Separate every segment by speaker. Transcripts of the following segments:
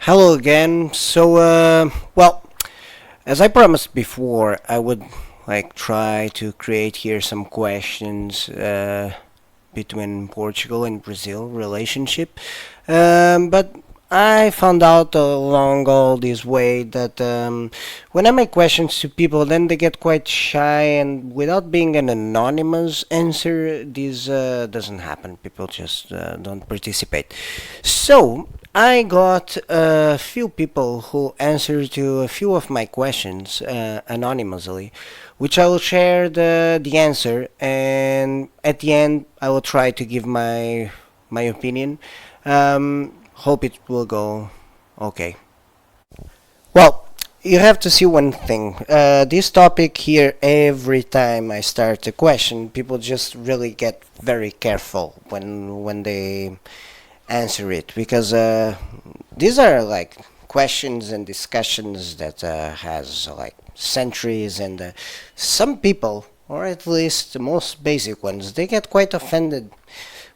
Speaker 1: Hello again. As I promised before, I would try to create here some questions between Portugal and Brazil relationship. But I found out along all this way that when I make questions to people, then they get quite shy, and without being an anonymous answer, this doesn't happen. People just don't participate. So I got a few people who answered to a few of my questions anonymously, which I will share the answer, and at the end I will try to give my opinion. Hope it will go okay. Well, you have to see one thing. This topic here, every time I start a question, people just really get very careful when they answer it because these are questions and discussions that has centuries, and some people, or at least the most basic ones, they get quite offended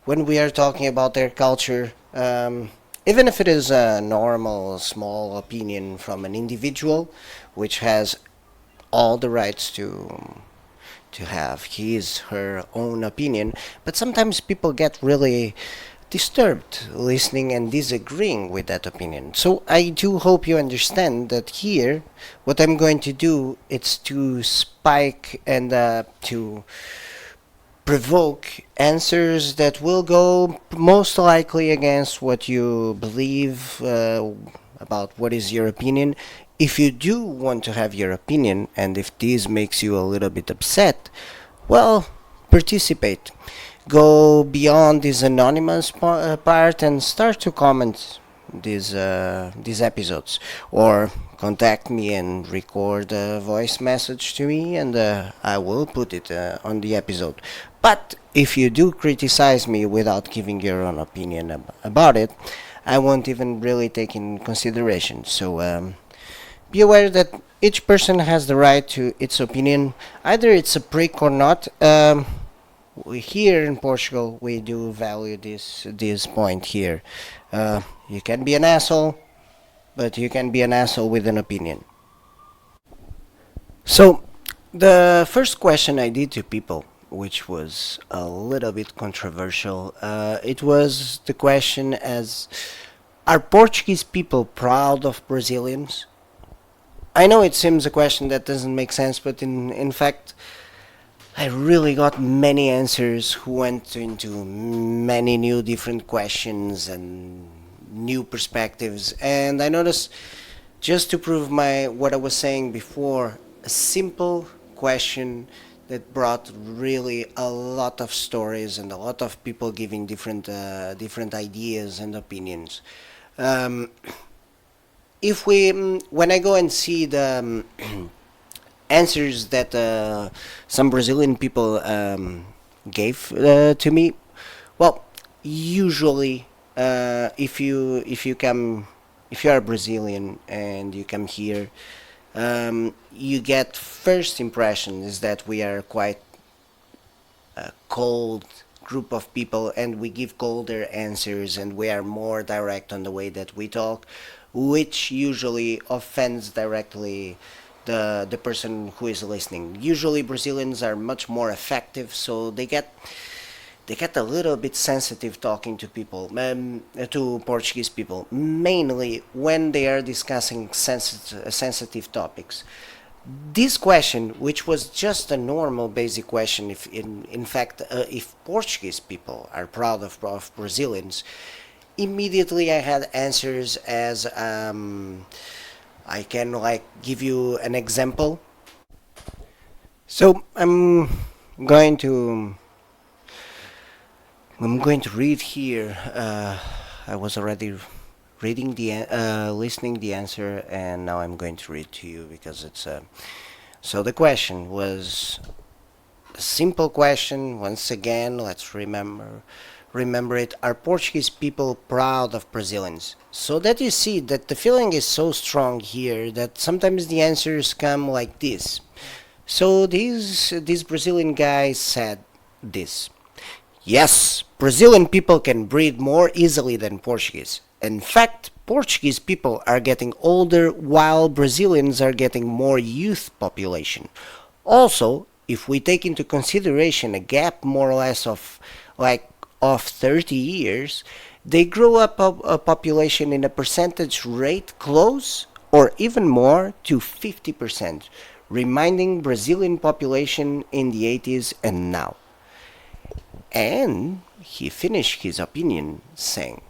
Speaker 1: when we are talking about their culture, even if it is a normal small opinion from an individual which has all the rights to have his her own opinion. But sometimes people get really disturbed listening and disagreeing with that opinion. So I do hope you understand that here what I'm going to do is to spike and to provoke answers that will go most likely against what you believe about what is your opinion. If you do want to have your opinion, and if this makes you a little bit upset, well, participate. Go beyond this anonymous part and start to comment these episodes, or contact me and record a voice message to me, and I will put it on the episode. But if you do criticize me without giving your own opinion about it, I won't even really take in consideration. So be aware that each person has the right to its opinion, either it's a prick or not. Here in Portugal, we do value this point here. You can be an asshole, but you can be an asshole with an opinion. So, the first question I did to people, which was a little bit controversial, it was the question as, are Portuguese people proud of Brazilians? I know it seems a question that doesn't make sense, but in fact, I really got many answers who went into many new different questions and new perspectives, and I noticed, just to prove my what I was saying before, a simple question that brought really a lot of stories and a lot of people giving different ideas and opinions. Um, if we When I go and see the answers that some Brazilian people gave to me, well, usually if you are Brazilian and you come here, you get first impression is that we are quite a cold group of people, and we give colder answers, and we are more direct on the way that we talk, which usually offends directly the person who is listening. Usually Brazilians are much more effective, so they get a little bit sensitive talking to people, to Portuguese people, mainly when they are discussing sensitive topics. This question, which was just a normal basic question, if in fact if Portuguese people are proud of Brazilians, immediately I had answers as I can give you an example. So going to I'm going to read here. I was already reading listening the answer, and now I'm going to read to you because it's so the question was a simple question. Once again, let's remember it. Are Portuguese people proud of Brazilians? So that you see that the feeling is so strong here that sometimes the answers come like this. So this Brazilian guy said this. Yes, Brazilian people can breathe more easily than Portuguese. In fact, Portuguese people are getting older while Brazilians are getting more youth population. Also, if we take into consideration a gap more or less of like of 30 years, they grow up a population in a percentage rate close or even more to 50%, reminding Brazilian population in the 80s and now. And he finished his opinion saying,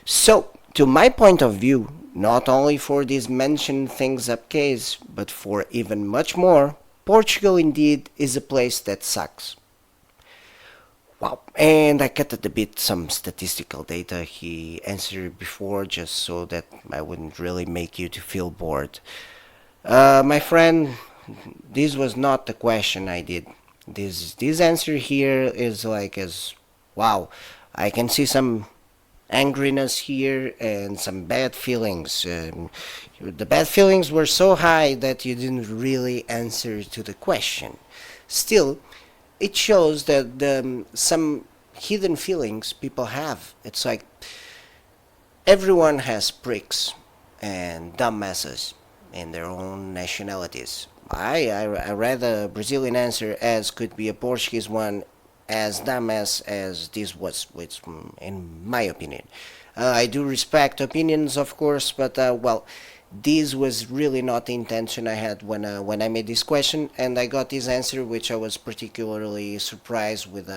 Speaker 1: so, to my point of view, not only for these mentioned things up case, but for even much more, Portugal indeed is a place that sucks. Wow, and I cut a bit some statistical data he answered before just so that I wouldn't really make you to feel bored. My friend, this was not the question I did. This answer here is like as wow. I can see some angriness here and some bad feelings. The bad feelings were so high that you didn't really answer to the question. Still, it shows that some hidden feelings people have. It's like everyone has pricks and dumbasses in their own nationalities. I read a Brazilian answer as could be a Portuguese one as dumbass as this was, which, in my opinion. I do respect opinions, of course, but well, this was really not the intention I had when I made this question, and I got this answer, which I was particularly surprised with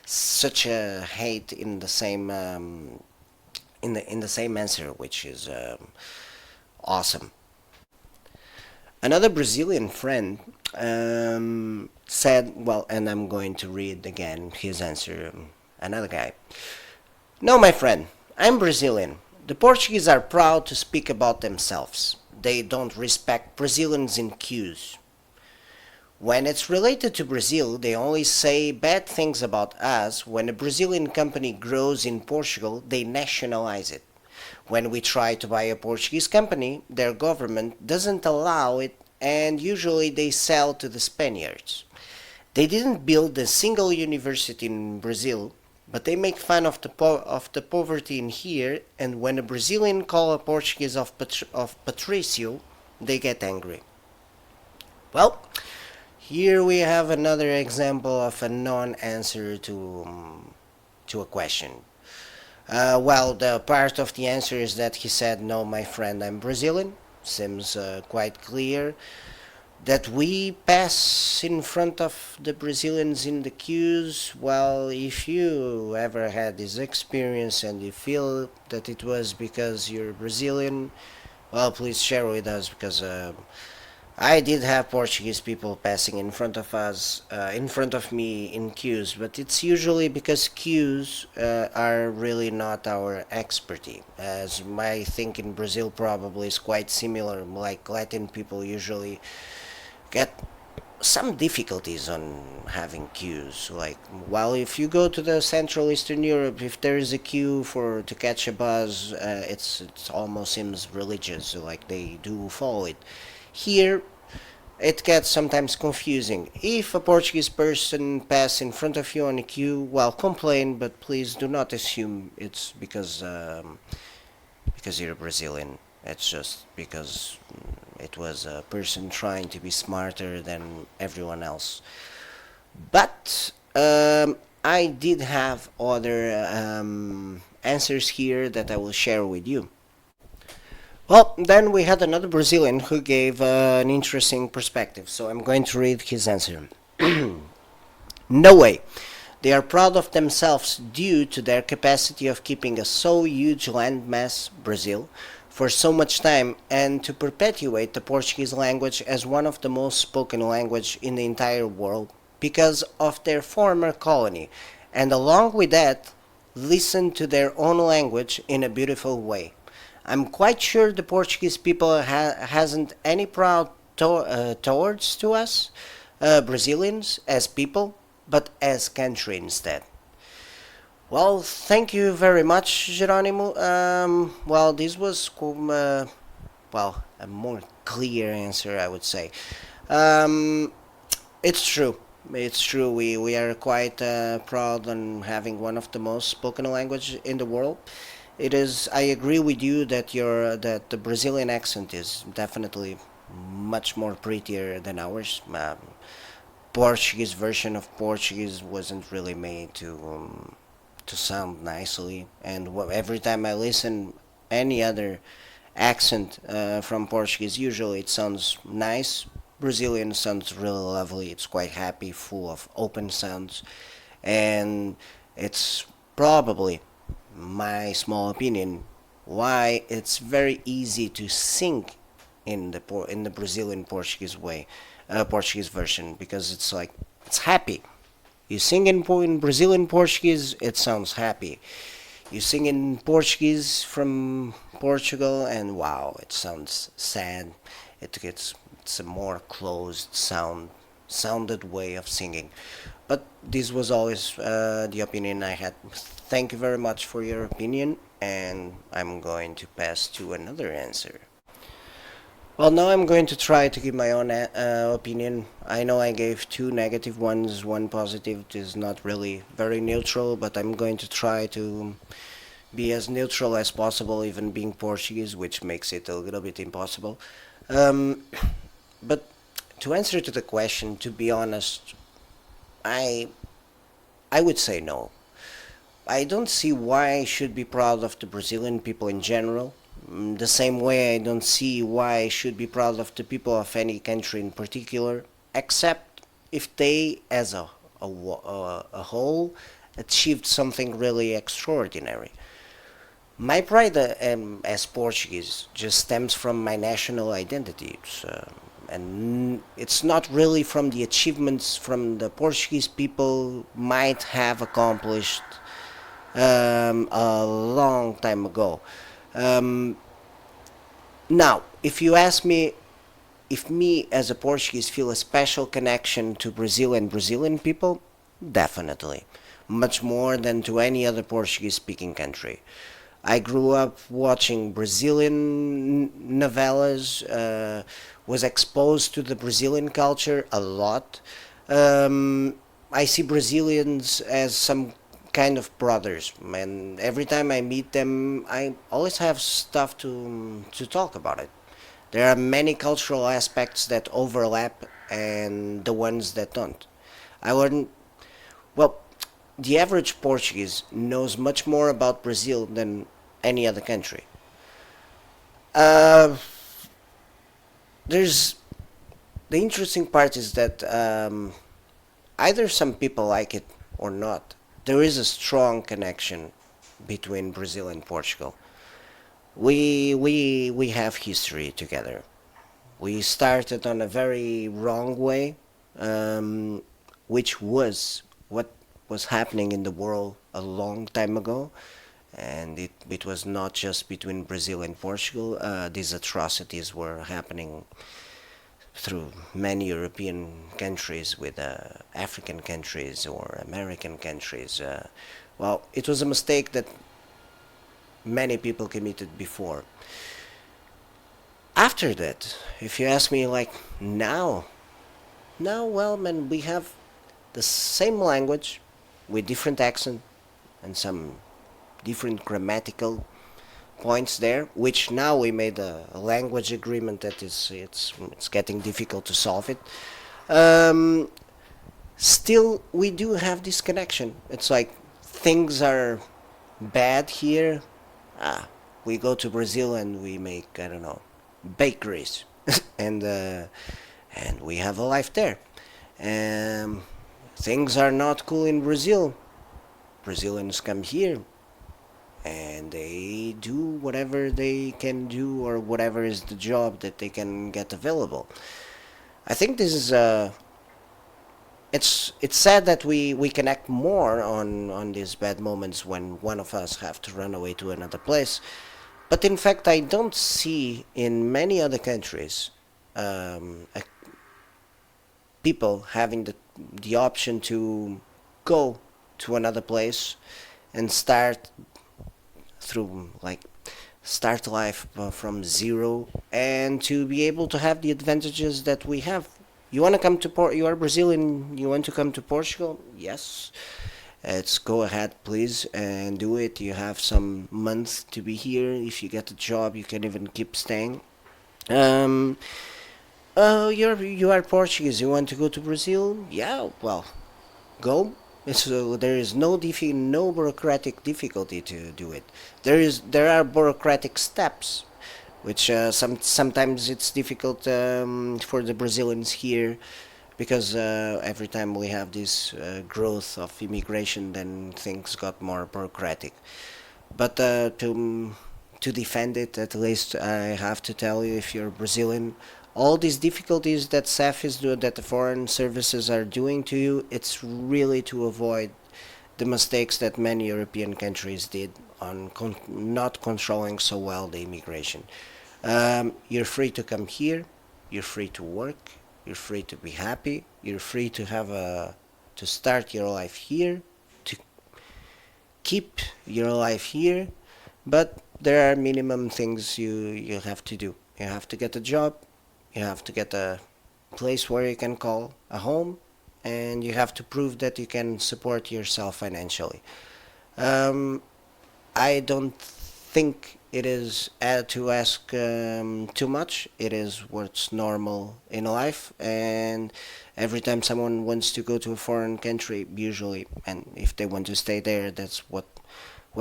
Speaker 1: such a hate in the same in the same answer, which is awesome. Another Brazilian friend said, well, and I'm going to read again his answer. Another guy. No, my friend, I'm Brazilian. The Portuguese are proud to speak about themselves. They don't respect Brazilians in queues. When it's related to Brazil, they only say bad things about us. When a Brazilian company grows in Portugal, they nationalize it. When we try to buy a Portuguese company, their government doesn't allow it, and usually they sell to the Spaniards. They didn't build a single university in Brazil, but they make fun of the poverty in here, and when a Brazilian call a Portuguese of Patricio, they get angry. Well, here we have another example of a non-answer to a question. Well, the part of the answer is that he said, no, my friend, I'm Brazilian. Seems quite clear that we pass in front of the Brazilians in the queues. Well, if you ever had this experience and you feel that it was because you're Brazilian, well, please share with us because I did have Portuguese people passing in front of us, in front of me in queues, but it's usually because queues are really not our expertise. As I think in Brazil probably is quite similar, like Latin people usually get some difficulties on having queues. Like, while if you go to the Central Eastern Europe, if there is a queue for to catch a bus, it's almost seems religious, like they do follow it. Here, it gets sometimes confusing. If a Portuguese person pass in front of you on a queue, well, complain, but please do not assume it's because you're Brazilian. It's just because it was a person trying to be smarter than everyone else. But I did have other answers here that I will share with you. Well, then we had another Brazilian who gave an interesting perspective, so I'm going to read his answer. No way. They are proud of themselves due to their capacity of keeping a so huge landmass, Brazil, for so much time and to perpetuate the Portuguese language as one of the most spoken language in the entire world because of their former colony, and along with that, listen to their own language in a beautiful way. I'm quite sure the Portuguese people hasn't any proud towards to us, Brazilians, as people, but as country instead. Well, thank you very much, Geronimo. Well, this was well a more clear answer, I would say. Um, it's true. It's true. We are quite proud on having one of the most spoken language in the world. it is. I agree with you that that the Brazilian accent is definitely much more prettier than ours. Portuguese version of Portuguese wasn't really made to sound nicely, and every time I listen any other accent from Portuguese, usually it sounds nice. Brazilian sounds really lovely. It's quite happy, full of open sounds, and it's probably my small opinion why it's very easy to sing in the Brazilian Portuguese way, Portuguese version, because it's like it's happy. You sing in Brazilian Portuguese, it sounds happy. You sing in Portuguese from Portugal, and wow, it sounds sad. It's a more closed sounded way of singing. But this was always the opinion I had. Thank you very much for your opinion, and I'm going to pass to another answer. Well, now I'm going to try to give my own opinion. I know I gave two negative ones, one positive. It is not really very neutral, but I'm going to try to be as neutral as possible, even being Portuguese, which makes it a little bit impossible. Um, but to answer to the question, to be honest, I I would say no. I don't see why I should be proud of the Brazilian people in general. The same way I don't see why I should be proud of the people of any country in particular, except if they, as a whole, achieved something really extraordinary. My pride as Portuguese just stems from my national identity. And it's not really from the achievements from the Portuguese people might have accomplished a long time ago. Um, Now, if you ask me if me as a Portuguese feel a special connection to Brazil and Brazilian people, definitely. Much more than to any other Portuguese speaking country. I grew up watching Brazilian novellas, was exposed to the Brazilian culture a lot. I see Brazilians as some kind of brothers, and every time I meet them, I always have stuff to talk about it. There are many cultural aspects that overlap and the ones that don't. I learned, well, the average Portuguese knows much more about Brazil than any other country. Uh, there's the interesting part is that either some people like it or not. There is a strong connection between Brazil and Portugal. We have history together. We started on a very wrong way, um, which was what was happening in the world a long time ago, and it was not just between Brazil and Portugal. These atrocities were happening through many European countries with African countries or American countries. Well, it was a mistake that many people committed before. After that, if you ask me, like now, well, man, we have the same language with different accent and some different grammatical points there, which now we made a language agreement that it's getting difficult to solve it. Um, Still, we do have this connection. It's like things are bad here. Ah, we go to Brazil and we make, I don't know, bakeries, and and we have a life there. Um, Things are not cool in Brazil. Brazilians come here and they do whatever they can do or whatever is the job that they can get available. I think this is it's sad that we connect more on these bad moments when one of us have to run away to another place. But in fact, I don't see in many other countries people having the option to go to another place and through like start life from zero and to be able to have the advantages that we have. You want to come to you are Brazilian, you want to come to Portugal? Yes. It's go ahead, please, and do it. You have some months to be here. If you get a job, you can even keep staying. Um, you are Portuguese. You want to go to Brazil? Yeah, well, go. So there is no bureaucratic difficulty to do it. There are bureaucratic steps, which sometimes it's difficult for the Brazilians here, because every time we have this growth of immigration, then things got more bureaucratic. But to defend it, at least I have to tell you, if you're Brazilian, all these difficulties that SEF is doing, that the foreign services are doing to you, it's really to avoid the mistakes that many European countries did on not controlling so well the immigration. You're free to come here. You're free to work. You're free to be happy. You're free to to start your life here, to keep your life here, but there are minimum things you have to do. You have to get a job, you have to get a place where you can call a home, and you have to prove that you can support yourself financially. Um, I don't think it is to ask too much. It is what's normal in life, and every time someone wants to go to a foreign country, usually, and if they want to stay there, that's what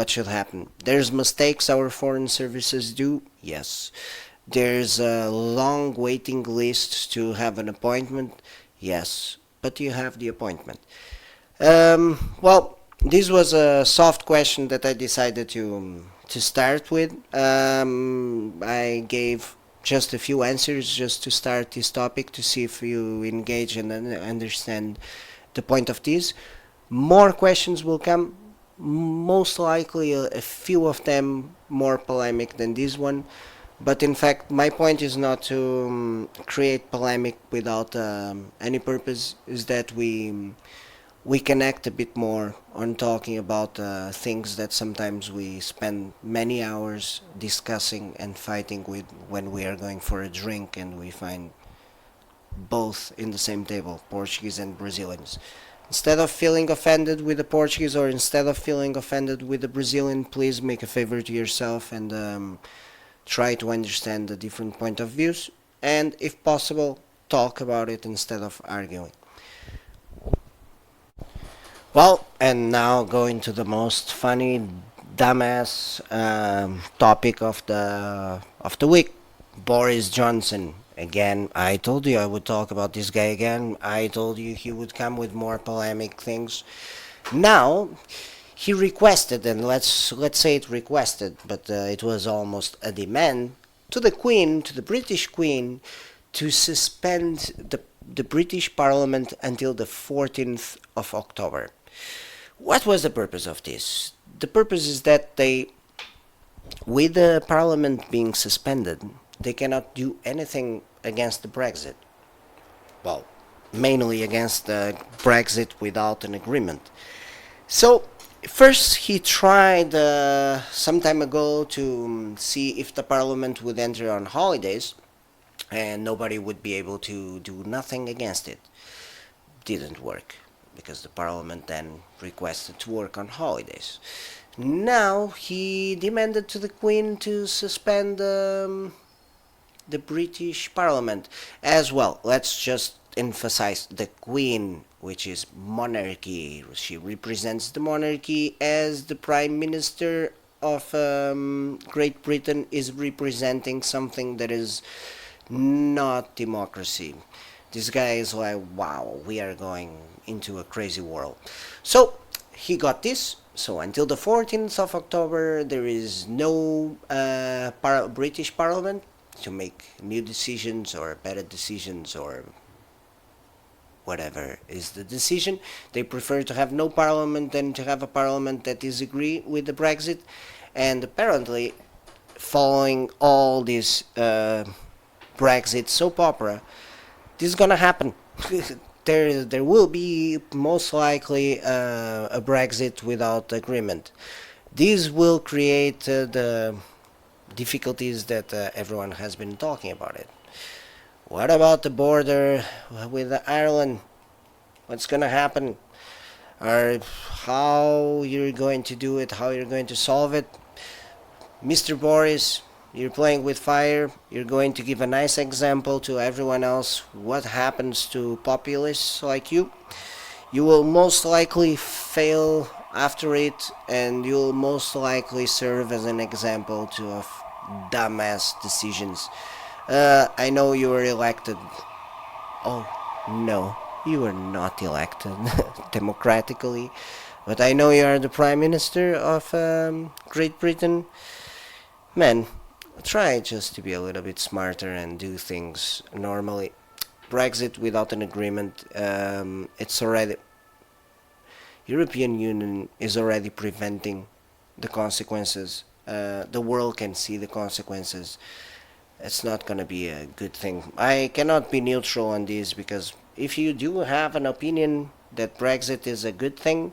Speaker 1: should happen. There's mistakes our foreign services do, yes. There's a long waiting list to have an appointment, yes. But you have the appointment. Well, this was a soft question that I decided to start with. I gave just a few answers just to start this topic, to see if you engage and understand the point of this. More questions will come. Most likely, a few of them more polemic than this one. But in fact, my point is not to create polemic without any purpose. Is that we connect a bit more on talking about things that sometimes we spend many hours discussing and fighting with when we are going for a drink and we find both in the same table, Portuguese and Brazilians. Instead of feeling offended with the Portuguese, or instead of feeling offended with the Brazilian, please make a favor to yourself and try to understand the different point of views, and if possible, talk about it instead of arguing. Well, and now going to the most funny, dumbass topic of the week: Boris Johnson. Again, I told you I would talk about this guy again. I told you he would come with more polemic things. Now, he requested, and let's say it requested, but it was almost a demand to the Queen, to the British Queen, to suspend the British Parliament until the 14th of October. What was the purpose of this? The purpose is that with the Parliament being suspended, they cannot do anything against the Brexit. Well, mainly against the Brexit without an agreement. So, first he tried some time ago to see if the Parliament would enter on holidays, and nobody would be able to do nothing against it. Didn't work, because the Parliament then requested to work on holidays. Now he demanded to the Queen to suspend the British Parliament as well. Let's just emphasize the Queen, which is monarchy. She represents the monarchy, as the Prime Minister of Great Britain is representing something that is not democracy. This guy is like, wow, we are going into a crazy world. So he got this. So until the 14th of October, there is no British Parliament to make new decisions or better decisions or whatever is the decision. They prefer to have no parliament than to have a parliament that disagree with the Brexit. And apparently, following all this Brexit soap opera, this is gonna happen. There will be most likely a Brexit without agreement. This will create the difficulties that everyone has been talking about it. What about the border with Ireland? What's gonna happen? or how you're going to do it, how you're going to solve it. Mr. Boris, you're playing with fire. You're going to give a nice example to everyone else what happens to populists like you. You will most likely fail after it, and you'll most likely serve as an example to of dumbass decisions. I know you were elected. Oh, no, you were not elected democratically, but I know you are the Prime Minister of Great Britain. Man, try just to be a little bit smarter and do things normally. Brexit without an agreement, it's already European Union is already preventing the consequences. The world can see the consequences. It's not gonna be a good thing. I cannot be neutral on this because if you do have an opinion that Brexit is a good thing,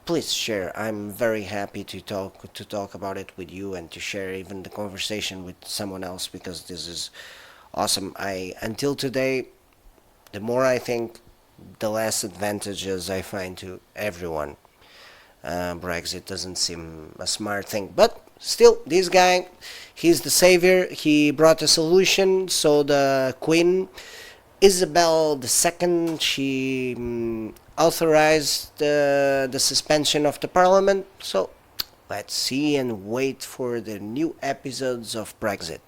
Speaker 1: please share. I'm very happy to talk about it with you and to share even the conversation with someone else because this is awesome. I until today, the more I think, the less advantages I find to everyone. Brexit doesn't seem a smart thing, but still, this guy, he's the savior. He brought a solution. So the Queen Isabel II, she authorized the suspension of the Parliament. So let's see and wait for the new episodes of Brexit.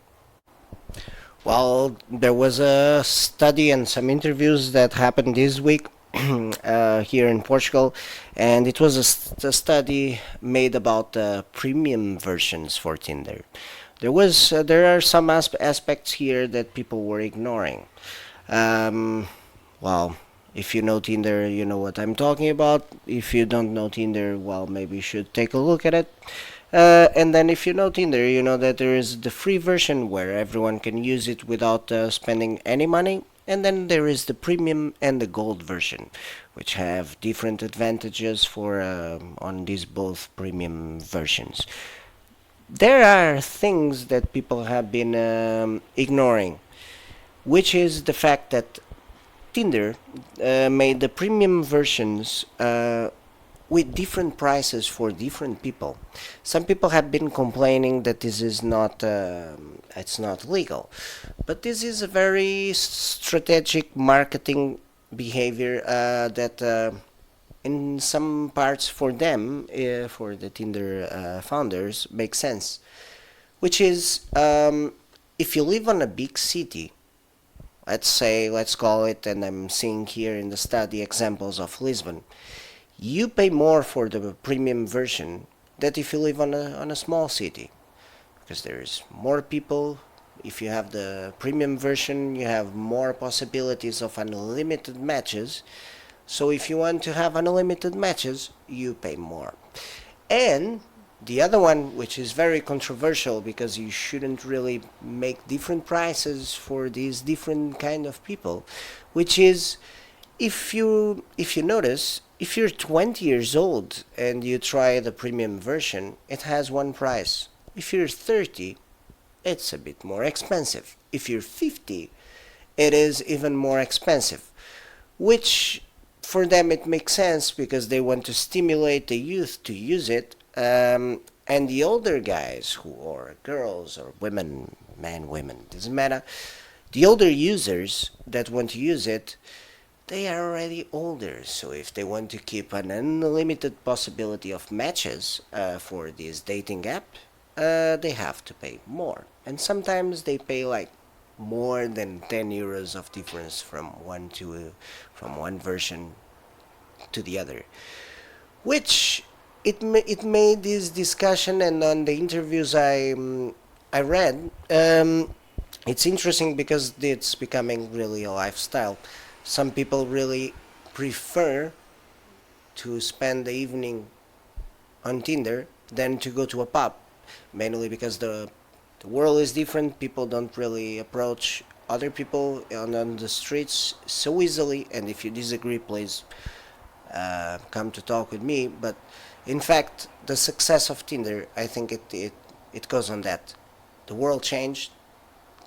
Speaker 1: Well, there was a study and some interviews that happened this week here in Portugal, and it was a study made about the premium versions for Tinder. There are some aspects here that people were ignoring. Um, well, if you know Tinder, you know what I'm talking about. If you don't know Tinder, well, maybe you should take a look at it. And then if you know Tinder, you know that there is the free version where everyone can use it without spending any money. And then there is the premium and the gold version, which have different advantages for on these both premium versions. There are things that people have been ignoring, which is the fact that Tinder made the premium versions with different prices for different people. Some people have been complaining that this is not it's not legal, but this is a very strategic marketing behavior that in some parts for them, for the Tinder founders, makes sense. Which is if you live on a big city, let's call it, and I'm seeing here in the study examples of Lisbon, you pay more for the premium version than if you live on a small city because there's more people. If you have the premium version, you have more possibilities of unlimited matches. So if you want to have unlimited matches, you pay more. And the other one, which is very controversial because you shouldn't really make different prices for these different kind of people, which is if you notice, if you're 20 years old and you try the premium version, it has one price. If you're 30, it's a bit more expensive. If you're 50, it is even more expensive, which for them it makes sense because they want to stimulate the youth to use it, and the older guys who are girls or women, men, women, doesn't matter. The older users that want to use it, they are already older, so if they want to keep an unlimited possibility of matches for this dating app, they have to pay more. And sometimes they pay like more than 10 euros of difference from one version to the other. Which it made this discussion, and on the interviews I read, it's interesting because it's becoming really a lifestyle. Some people really prefer to spend the evening on Tinder than to go to a pub, mainly because the world is different. People don't really approach other people on the streets so easily, and if you disagree, please come to talk with me. But in fact, the success of Tinder, I think it goes on that. The world changed.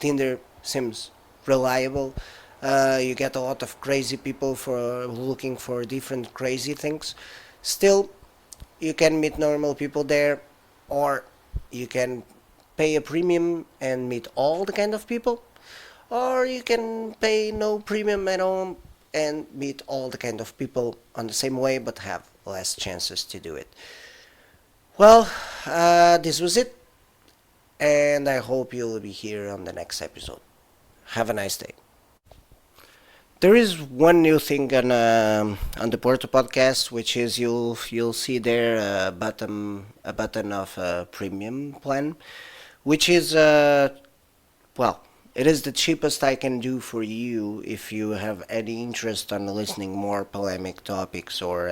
Speaker 1: Tinder seems reliable. You get a lot of crazy people for looking for different crazy things. Still, you can meet normal people there, or you can pay a premium and meet all the kind of people, or you can pay no premium at all and meet all the kind of people on the same way but have less chances to do it. Well, this was it, and I hope you'll be here on the next episode. Have a nice day. There is one new thing on the Porto podcast, which is you'll see there a button of a premium plan, which is well, it is the cheapest I can do for you if you have any interest on listening more polemic topics or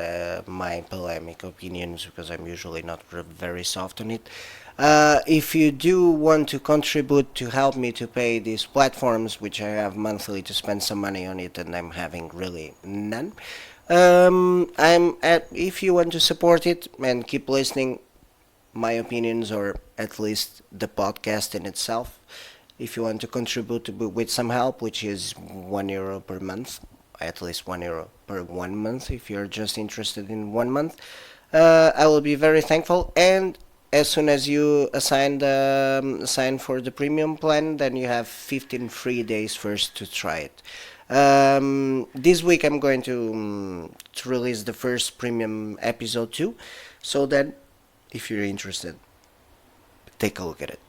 Speaker 1: my polemic opinions, because I'm usually not very soft on it. If you do want to contribute to help me to pay these platforms, which I have monthly to spend some money on it, and I'm having really none. I'm at if you want to support it and keep listening, my opinions, or at least the podcast in itself. If you want to contribute with some help, which is €1 per month, at least €1 per 1 month, if you're just interested in 1 month, I will be very thankful. And as soon as you assign for the premium plan, then you have 15 free days first to try it. This week I'm going to release the first premium episode too, so that if you're interested, take a look at it.